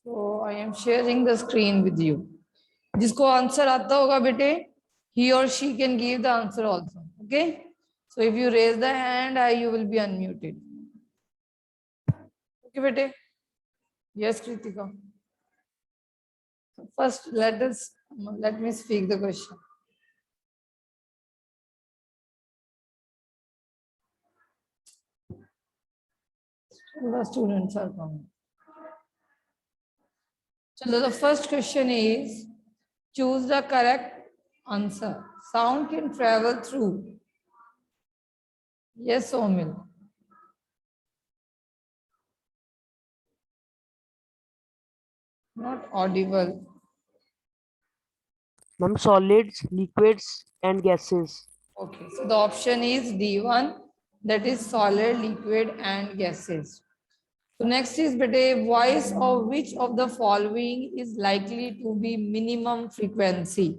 So I am sharing the screen with you. जिसको answer आता होगा बेटे, he or she can give the answer also. Okay. So if you raise the hand, you will be unmuted. Okay, बेटे. Yes, Kritika. First, let me speak the question. The students are coming. So the first question is, choose the correct answer. Sound can travel through. Yes, Omil. Not audible. Ma'am, solids, liquids, and gases. Okay, so the option is D1, that is solid, liquid, and gases. So next is bete, voice of which of the following is likely to be minimum frequency?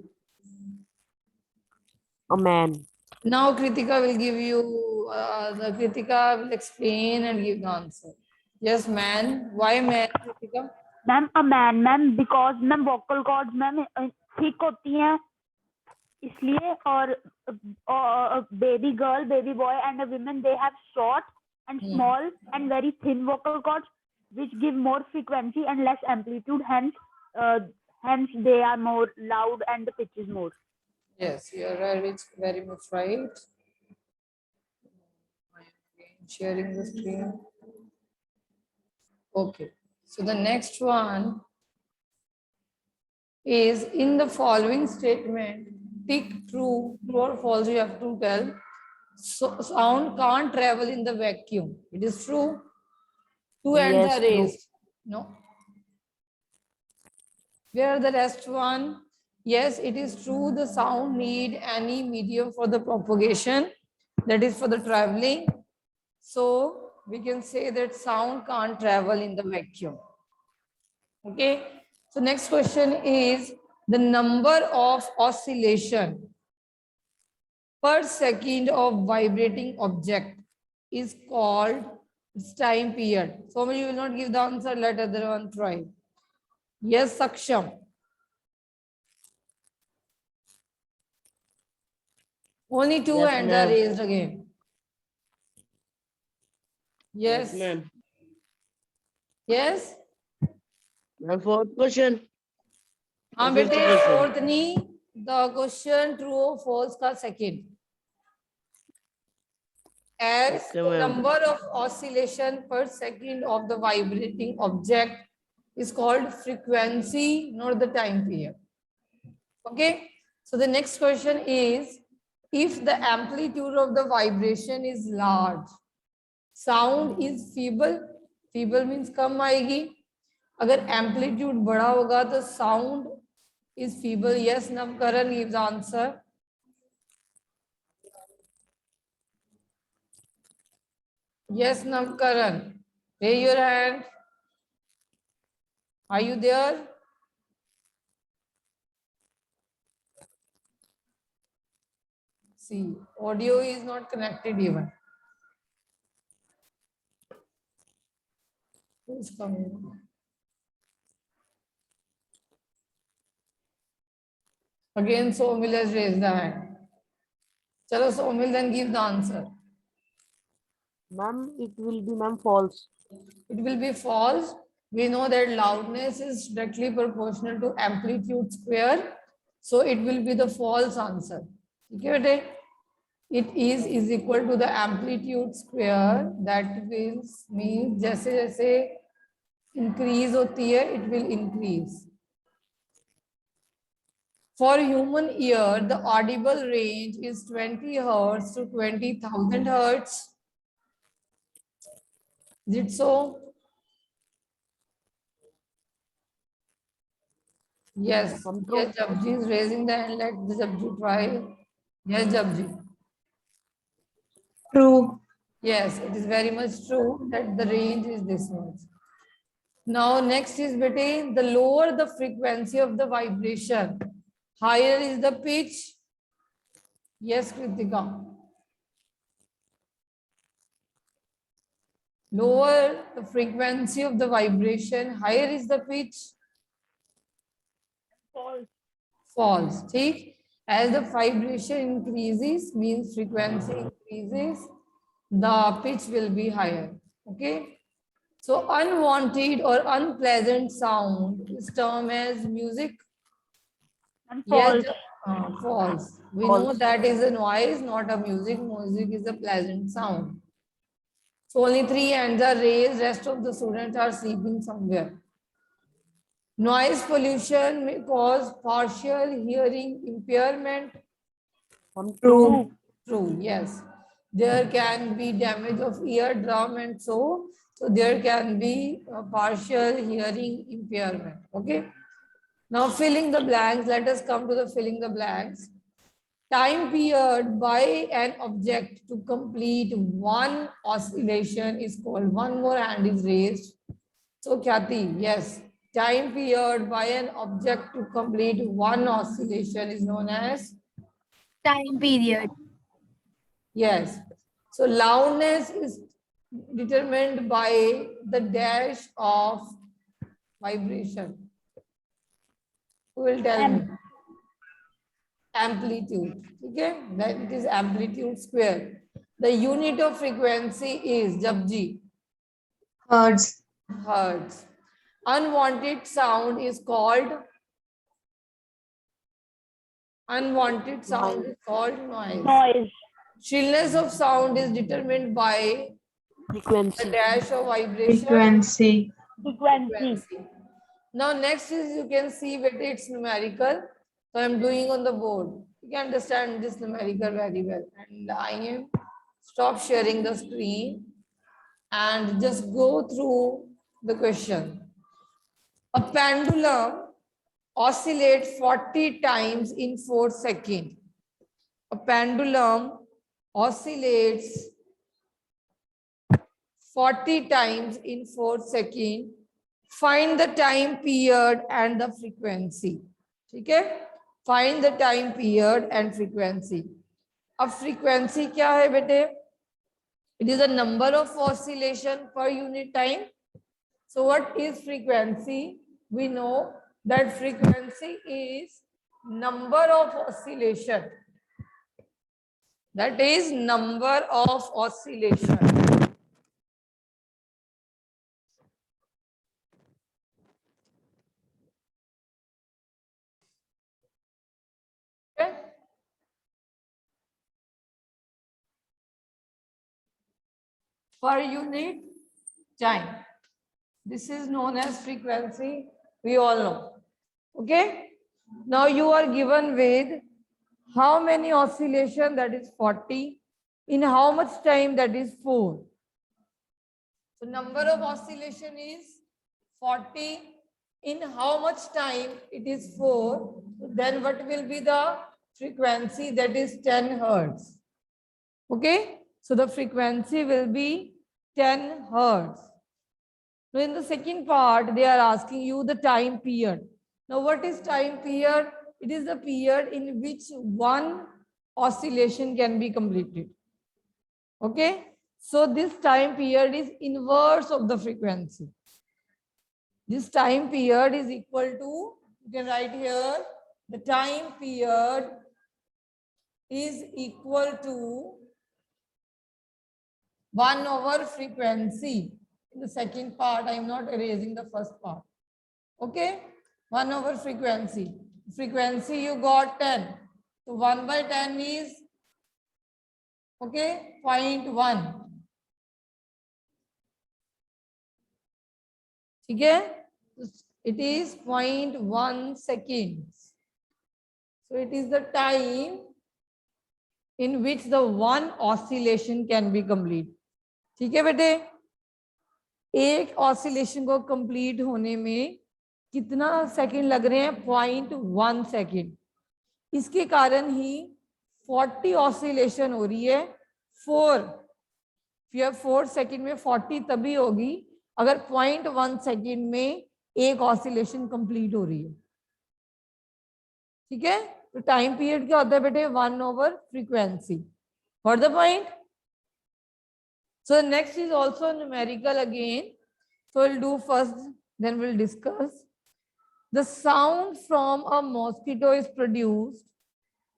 A man. Now Kritika will give you, Kritika will explain and give the answer. Yes, man. Why man, Kritika? Ma'am a man ma'am because ma'am vocal cords ma'am thick होती हैं इसलिए और baby girl baby boy and a women they have short and small and very thin vocal cords which give more frequency and less amplitude, hence they are more loud and the pitch is more. Yes, you are right. It's very much right. I am sharing the screen. Okay. So the next one is, in the following statement, tick true or false, you have to tell. So sound can't travel in the vacuum. It is true. Two hands Yes, are true. raised. No. Where are the rest one? Yes, it is true. The sound need any medium for the propagation. That is for the traveling. So we can say that sound can't travel in the vacuum. Okay. So next question is, the number of oscillation per second of vibrating object is called its time period. So many will not give the answer, let other one try. Yes, Saksham. Only two Yes, hands are ma'am. raised again. Yes. ma'am. Yes. Ma'am, fourth question. हाँ Fifth बेटे, question. fourth नहीं, the question true or false का second. As Okay, the ma'am. number of oscillation per second of the vibrating object is called frequency, not the time period. Okay. So the next question is, if the amplitude of the vibration is large, sound is feeble. Feeble means कम आएगी. अगर amplitude बड़ा होगा तो sound is feeble. Yes, Navkaran gives the answer. Yes, Navkaran. Raise your hand. Are you there? See, audio is not connected even. Who's coming? Again, Somil has raised the hand. Chalo, Somil, then give the answer. Ma'am, it will be, ma'am, false. It will be false. We know that loudness is directly proportional to amplitude square. So it will be the false answer. Okay, it is equal to the amplitude square. That will mean जैसे जैसे increase होती है, it will increase. For human ear, the audible range is 20 Hertz to 20,000 Hertz. Is it so? Yes. Yes, Jabji is raising the hand. Let the Jabji try. Yes, Jabji. True. Yes, it is very much true that the range is this much. Now, next is between the lower the frequency of the vibration, higher is the pitch. Yes, Kritika. Lower the frequency of the vibration, higher is the pitch. False. False. ठीक? As the vibration increases, means frequency increases, the pitch will be higher. Okay. So unwanted or unpleasant sound is termed as music. And Yes, false. false. We False. know that is a noise, not a music. Music is a pleasant sound. So only 3 hands are raised. Rest of the students are sleeping somewhere. Noise pollution may cause partial hearing impairment. True. True, yes. There can be damage of eardrum and so there can be a partial hearing impairment. Okay. Now filling the blanks. Let us come to the filling the blanks. Time period by an object to complete one oscillation is called. One more hand is raised. So Khyati, yes. Time period by an object to complete one oscillation is known as Time period. yes. So loudness is determined by the dash of vibration. Who will tell me? Amplitude. Okay, that it is amplitude square. The unit of frequency is Japji. Hertz. Hertz. Unwanted sound is called noise. Noise. Shrillness of sound is determined by the Frequency. dash of vibration. Frequency. Frequency. Now next is you can see whether it's numerical. So I'm doing on the board. You can understand this numerical very well. And I am stop sharing the screen and just go through the question. A pendulum oscillates 40 times in 4 seconds. A pendulum oscillates 40 times in 4 seconds. Find the time period and the frequency. Okay? Find the time period and frequency. अब frequency क्या है बेटे? It is a number of oscillation per unit time. So what is frequency? We know that frequency is number of oscillation. That is number of oscillation. Okay? Per unit time. This is known as frequency. We all know. Okay. Now you are given with how many oscillation, that is 40. In how much time, that is 4. So number of oscillation is 40. In how much time, it is 4. Then what will be the frequency? That is 10 hertz. Okay. So the frequency will be 10 hertz. Now in the second part, they are asking you the time period. Now what is time period? It is the period in which one oscillation can be completed. Okay. So this time period is inverse of the frequency. This time period is equal to, you can write here, the time period is equal to 1 over frequency. In the second part, I am not erasing the first part. Okay. 1 over frequency. Frequency you got 10. So 1 by 10 is, okay, 0.1. Okay. It is 0.1 seconds. So it is the time in which the one oscillation can be complete. ठीक है बेटे? एक oscillation को complete होने में कितना second लग रहे हैं? 0.1 सेकंड. इसके कारण ही 40 ऑसिलेशन हो रही है. 4 सेकंड में 40 तभी होगी अगर 0.1 सेकंड में एक ऑसिलेशन कंप्लीट हो रही है. ठीक है. तो टाइम पीरियड क्या होता है बेटे? 1 over frequency. For the point. So the next is also numerical again. So we'll do first, then we'll discuss. The sound from a mosquito is produced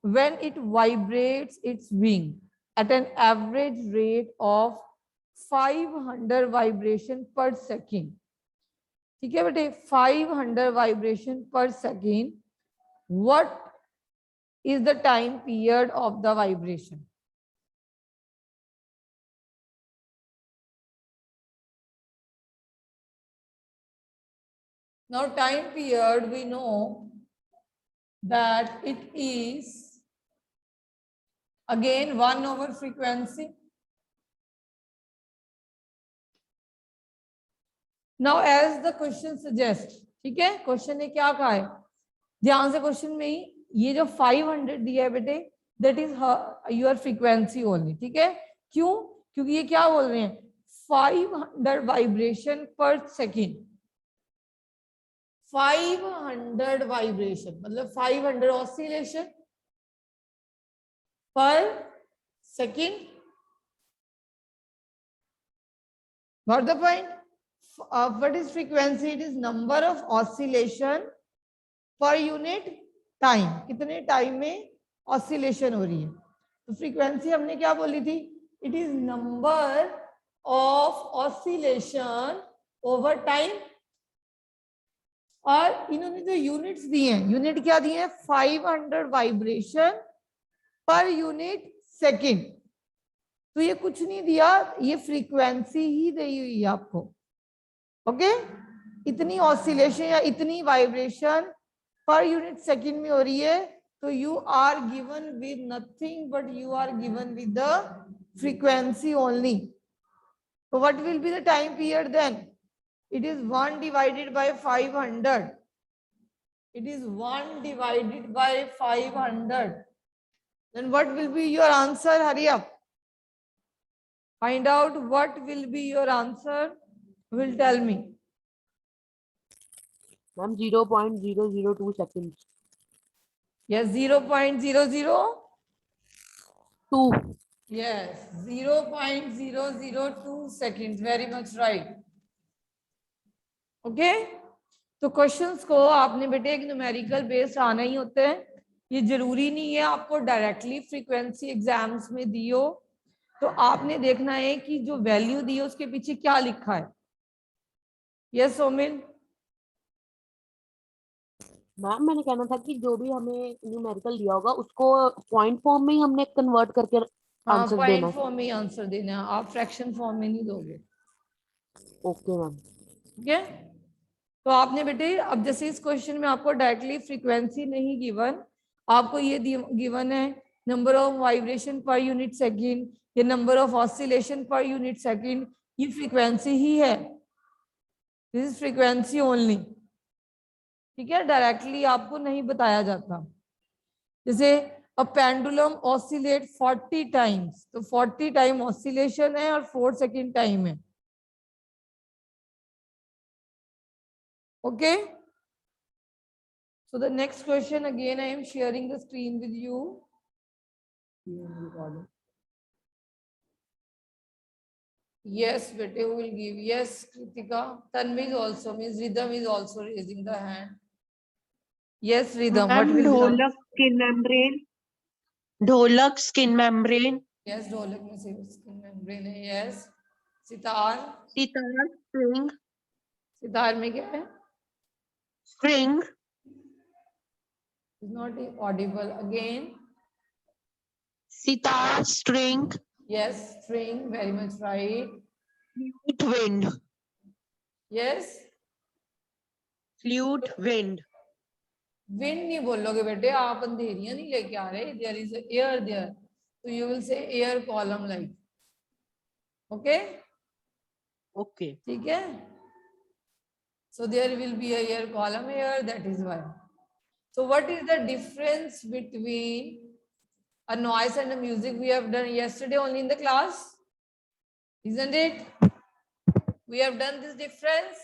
when it vibrates its wing at an average rate of 500 vibration per second. ठीक है बेटे, 500 vibration per second. What is the time period of the vibration? Now time period, we know that it is again 1 over frequency. Now as the question suggests, ठीक है, question ने क्या कहा है, ध्यान से क्वेश्चन में ही ये जो 500 दिया है बेटे, that is your frequency only. ठीक है, क्यों? क्योंकि ये क्या बोल रहे हैं, 500 वाइब्रेशन पर सेकेंड. 500 वाइब्रेशन मतलब 500 ऑसिलेशन पर second. Got the point? What is frequency? It is number of oscillation per unit time. कितने टाइम में ऑसिलेशन हो रही है. तो फ्रीक्वेंसी हमने क्या बोली थी, it is number of oscillation over time. और इन्होंने जो यूनिट्स दिए हैं, यूनिट क्या दिए हैं, 500 वाइब्रेशन पर यूनिट सेकेंड. तो ये कुछ नहीं दिया, ये फ्रीक्वेंसी ही दी हुई है आपको. ओके, इतनी ऑसिलेशन या इतनी वाइब्रेशन पर यूनिट सेकेंड में हो रही है. तो you are given with nothing but you are given with the frequency only. तो what will be the time period then? It is 1 divided by 500. It is 1 divided by 500. Then what will be your answer? Hurry up. Find out what will be your answer. Will tell me. Ma'am, 0.002 seconds. Yes, 0.002. 2. Yes, 0.002 seconds. Very much right. Okay, तो questions को आपने बेटे एक numerical based आना ही होता है. ये जरूरी नहीं है आपको डायरेक्टली फ्रीक्वेंसी एग्जाम्स में दियो. तो आपने देखना है कि जो वैल्यू दी है उसके पीछे क्या लिखा है. यस सोमिल. मैम, मैंने कहना था कि जो भी हमें न्यूमेरिकल दिया होगा उसको पॉइंट फॉर्म में ही हमने कन्वर्ट करके हाँ, आंसर पॉइंट देना. फॉर्म में आंसर देना है, आप फ्रैक्शन फॉर्म में नहीं दोगे. Okay ma'am. ठीक है, तो आपने बेटे अब जैसे इस क्वेश्चन में आपको डायरेक्टली फ्रीक्वेंसी नहीं गिवन, आपको ये गिवन है number of vibration per unit second या number of oscillation per unit second. ये फ्रीक्वेंसी ही है, दिस इज फ्रीक्वेंसी ओनली. ठीक है, डायरेक्टली आपको नहीं बताया जाता. जैसे अ पेंडुलम ऑसिलेट 40 टाइम्स, तो 40 टाइम ऑसिलेशन है और 4 सेकेंड टाइम है. Okay, so the next question again, I am sharing the screen with you. Yes, bete who will give? Yes, Kritika. Tanvi is also, Miss Rhythm is also raising the hand. Yes, Rhythm, what will be? ढोलक skin membrane. ढोलक skin membrane. Yes, ढोलक में से skin membrane है. Yes, sitar. Sitar string. Sitar में क्या है? String. Is not audible again. Sitar string. Yes, string, very much right. Flute wind. Yes. Flute wind. Wind नहीं बोलोगे बेटे, आप अंधेरियां नहीं लेके आ रहे. There is air there, so you will say air column like. Okay, Okay. ठीक है. So there will be a air column here, that is why. So what is the difference between a noise and a music? We have done yesterday only in the class, isn't it? We have done this difference.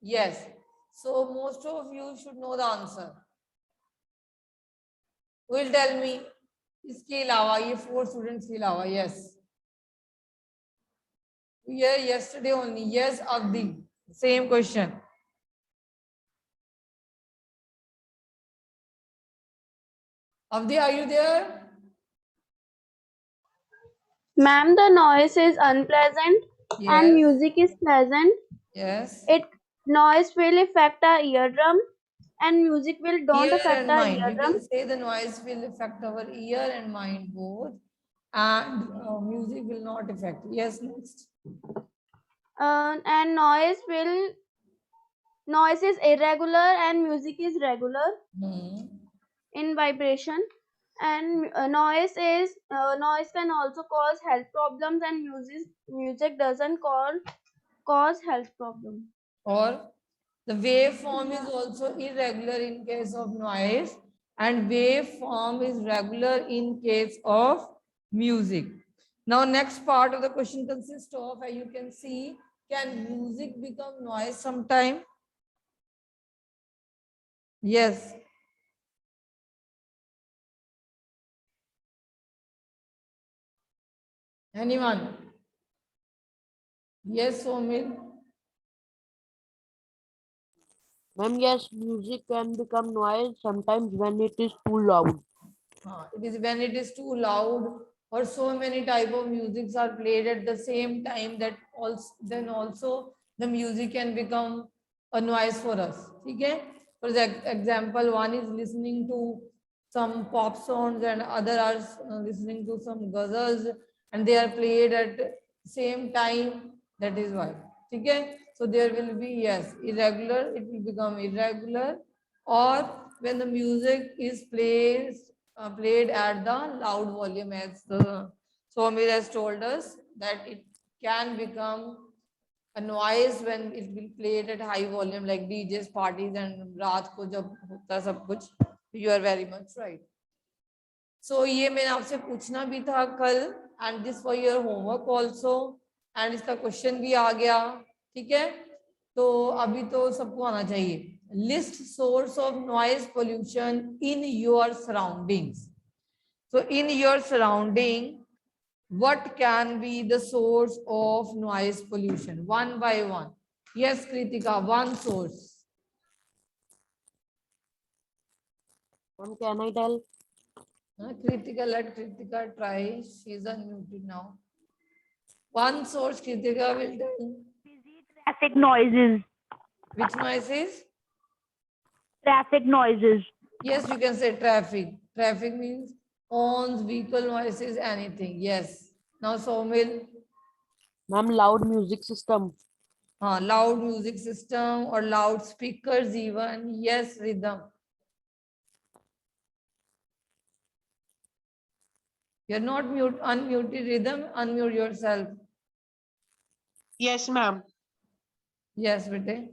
Yes, so most of you should know the answer. Will tell me इसके अलावा, ये 4 students के अलावा. Yes, Yeah, yesterday only. Yes, Avdi. Same question. Avdi, are you there? Ma'am, the noise is unpleasant and Yes. music is pleasant. Yes. It noise will affect our eardrum and music will don't Ear affect and our mind. You eardrum. can say the noise will affect our ear and mind both, and music will not affect. Yes, next. And noise is irregular and music is regular Hmm. in vibration. And noise can also cause health problems and music doesn't cause health problem. Or the waveform is also irregular in case of noise, and waveform is regular in case of music. Now, next part of the question consists of, as you can see, can music become noise sometime? Yes. Anyone? Yes, Somil. Ma'am, yes, music can become noise sometimes when it is too loud. It is when it is too loud or so many type of musics are played at the same time that also the music can become a noise for us. Okay? For example, one is listening to some pop songs and other are listening to some ghazals and they are played at same time. That is why. Okay? So there will be, yes, irregular, it will become irregular, or when the music is played at the loud volume, as the Somir has told us that it can become a noise when it will played at high volume like DJs parties and रात को जब होता सब कुछ. You are very much right. So ये मैंने आपसे पूछना भी था कल, and this for your homework also, and इसका question भी आ गया. ठीक है, तो अभी तो सबको आना चाहिए. List source of noise pollution in your surroundings. So in your surrounding, what can be the source of noise pollution? One by one. Yes, Kritika, one source. Ma'am, can I tell? Kritika, let Kritika try. She's unmuted now. One source Kritika will tell. Traffic noises. Which noises? Traffic noises. Yes, you can say traffic. Traffic means horns, vehicle noises, anything. Yes. Now, Somil, Ma'am, loud music system. loud music system or loudspeakers even. Yes, rhythm. You're not unmuted rhythm, unmute yourself. Yes, ma'am. Yes, bete.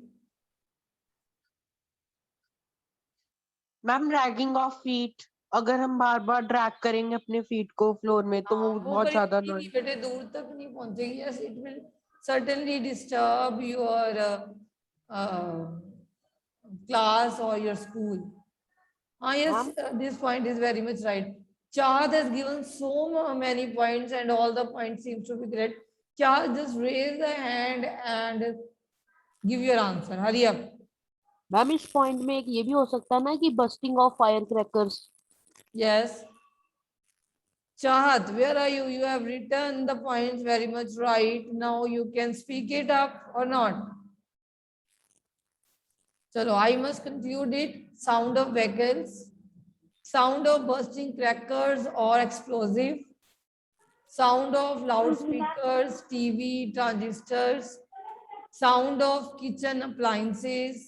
Ma'am ragging of feet, अगर हम बार बार drag करेंगे अपने feet को floor में तो वो वो बहुत ज्यादा करेक्टली नहीं नॉइज. बेटे, दूर तक नहीं पहुंचेगी. Yes, it will certainly disturb your class or your school. Yes, Ma'am, this point is very much right. Chad has given so many points and all the points seems to be great. Chad, just raise the hand and give your answer. Hurry up. Ma'am इस point में एक ये भी हो सकता है ना कि bursting of fire crackers. Yes. Chahat, where are you? You have written the points very much right. Now you can speak it up or not. Chalo, I must conclude it. Sound of vehicles, sound of bursting crackers or explosive, sound of loudspeakers, TV, transistors, sound of kitchen appliances,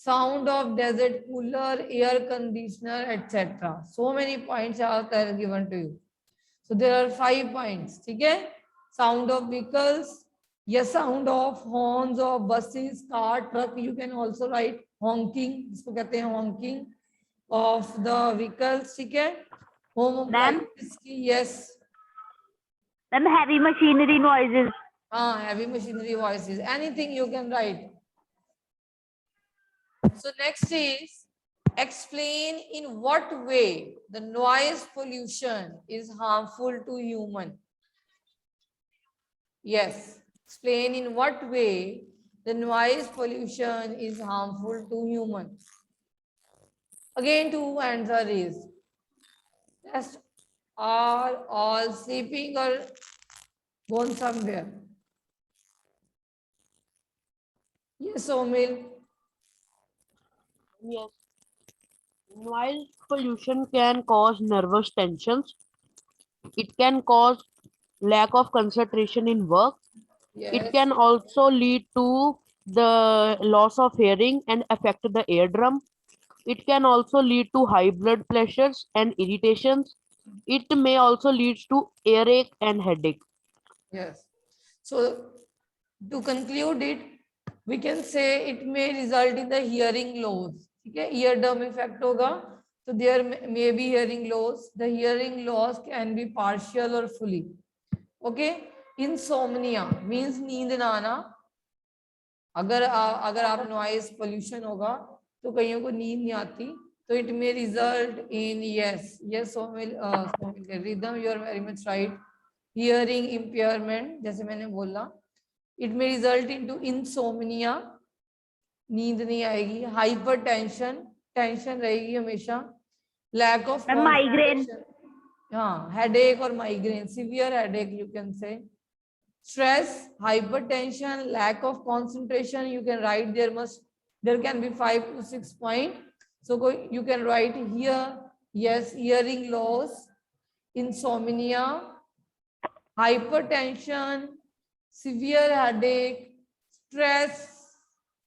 sound of desert cooler, air conditioner, etc. So many points are there given to you. So there are 5 points. Okay? Sound of vehicles, yes, sound of horns of buses, car, truck. You can also write honking. इसको कहते हैं honking of the vehicles. ठीक है? Home Ma'am? appliances की, yes. Ma'am, heavy machinery noises. Heavy machinery voices. Anything you can write. So next is explain in what way the noise pollution is harmful to human. Yes. Explain in what way the noise pollution is harmful to humans. Again, two hands are raised. Just are all sleeping or gone somewhere? Yes, Omil. Yes. Noise pollution can cause nervous tensions. It can cause lack of concentration in work. It Yes. can also lead to the loss of hearing and affect the eardrum. It can also lead to high blood pressures and irritations. It may also lead to earache and headache. Yes. So to conclude it, we can say it may result in the hearing loss. Okay, eardrum effect होगा, so there may be hearing loss. The hearing loss can be partial or fully. Okay, insomnia means नींद ना आना. अगर आप noise pollution होगा तो कईयों को नींद नहीं आती, तो it may result in yes Somil Ridham, you are very much right. Hearing impairment, जैसे मैंने बोला, it may result into insomnia, नींद नहीं आएगी. हाइपर टेंशन, टेंशन रहेगी हमेशा. Lack of Migraine. हाँ, हेडेक और migraine, severe headache you can say. Stress, hypertension, lack of concentration, you can write there can be 5 to 6 point. So you can write here, yes, hearing loss, insomnia, hypertension, severe headache, stress,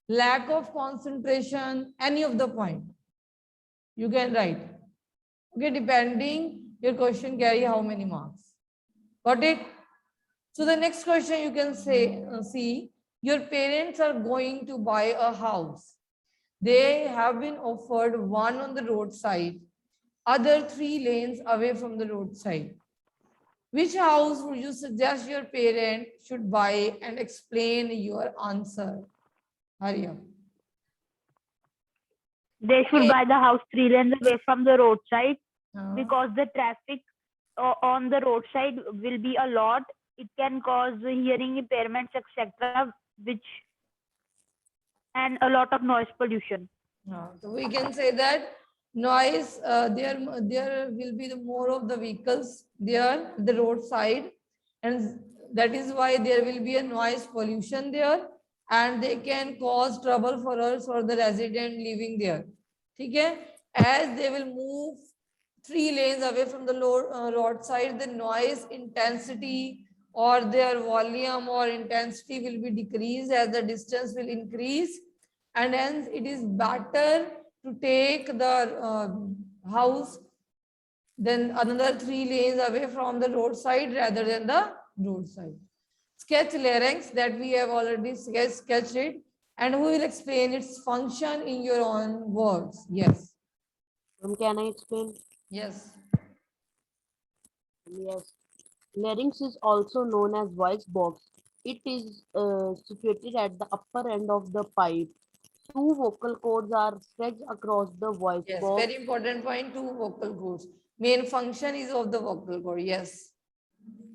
lack of concentration, any of the point you can write. Okay, depending your question carry how many marks. Got it? So the next question you can say, see, your parents are going to buy a house. They have been offered one on the roadside, other 3 lanes away from the roadside. Which house would you suggest your parent should buy, and explain your answer? Hurry up. They should buy the house 3 lanes away from the roadside हाँ, because the traffic on the roadside will be a lot. It can cause hearing impairments, etc., which and a lot of noise pollution. so we can say that noise, there will be the more of the vehicles there, the roadside, and that is why there will be a noise pollution there, and they can cause trouble for us or the resident living there. Okay, as they will move 3 lanes away from the roadside, the noise intensity or their volume or intensity will be decreased as the distance will increase, and hence it is better to take the house then another 3 lanes away from the roadside rather than the roadside. Sketch larynx, that we have already sketched it, and who will explain its function in your own words? Yes. Can I explain? Yes. Yes. Larynx is also known as voice box. It is situated at the upper end of the pipe. 2 vocal cords are stretched across the voice Yes, box. very important point. 2 vocal cords. Main function is of the vocal cord. Yes.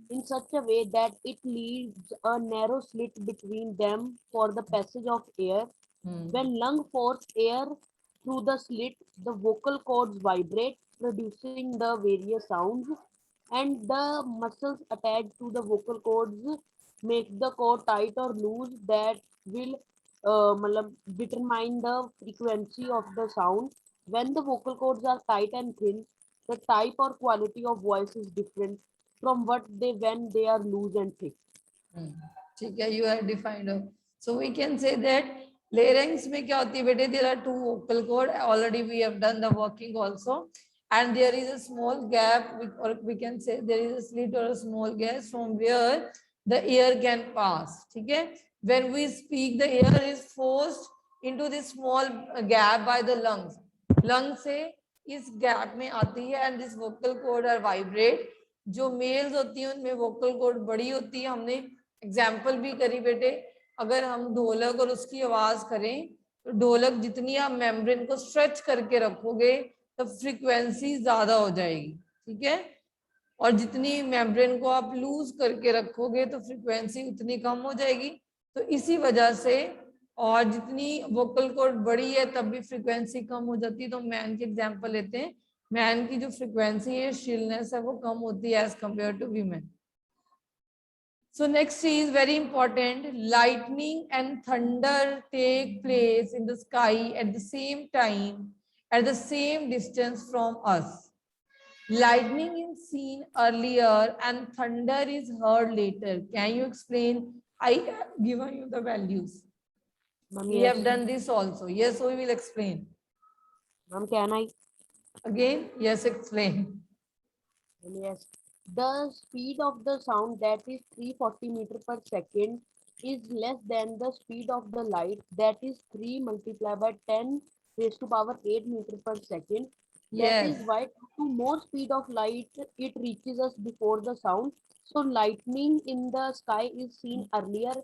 In such a way that it leaves a narrow slit between them for the passage of air. When lung force air through the slit, the vocal cords vibrate, producing the various sounds, and the muscles attached to the vocal cords make the cord tight or loose. That will determine the frequency of the sound. When the vocal cords are tight and thin, the type or quality of voice is different from when they are loose and thick. ठीक है, you have defined it. So we can say that larynx में क्या होती है बेटे? There are 2 vocal cord. Already we have done the working also, and there is a small gap, or we can say there is a slit or a small gap from where the air can pass. ठीक है? When we speak, the air is forced into this small gap by the lungs. Lungs से इस gap में आती है, and this vocal cord are vibrate. जो mails होती हैं उनमें वोकल कॉर्ड बड़ी होती है. हमने एग्जाम्पल भी करी बेटे, अगर हम ढोलक और उसकी आवाज करें तो ढोलक जितनी आप मेम्ब्रेन को स्ट्रेच करके रखोगे तो फ्रीक्वेंसी ज्यादा हो जाएगी. ठीक है, और जितनी मेम्ब्रेन को आप लूज करके रखोगे तो फ्रीक्वेंसी उतनी कम हो जाएगी। तो इसी वजह से, और जितनी वोकल कॉर्ड बड़ी है तब भी फ्रीक्वेंसी कम हो जाती है। तो मैन की एग्जांपल लेते हैं, मैन की जो फ्रीक्वेंसी है, श्रिलनेस है, वो कम होती है as compare to women. So next is very important. Lightning and thunder take place in the sky at the same time, at the same distance from us. Lightning is seen earlier and thunder is heard later. Can you explain? I have given you the values. Ma'am, We yes. have done this also. Yes, we will explain. Ma'am, can I? Again, yes, explain. Yes. The speed of the sound, that is 340 meter per second, is less than the speed of the light, that is 3 multiplied by 10 raised to power 8 meter per second. That is Yes. why to more speed of light, it reaches us before the sound. So lightning in the sky is seen earlier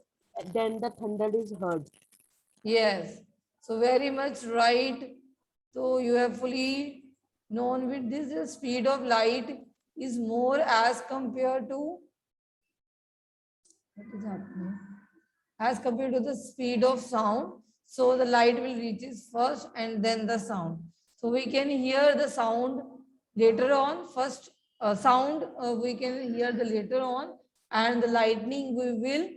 than the thunder is heard. Yes, so very much right. So you have fully known with this, the speed of light is more as compared to, what is happening? As compared to the speed of sound. So the light will reach first and then the sound. So we can hear the sound later on. First sound we can hear the later on, and the lightning we will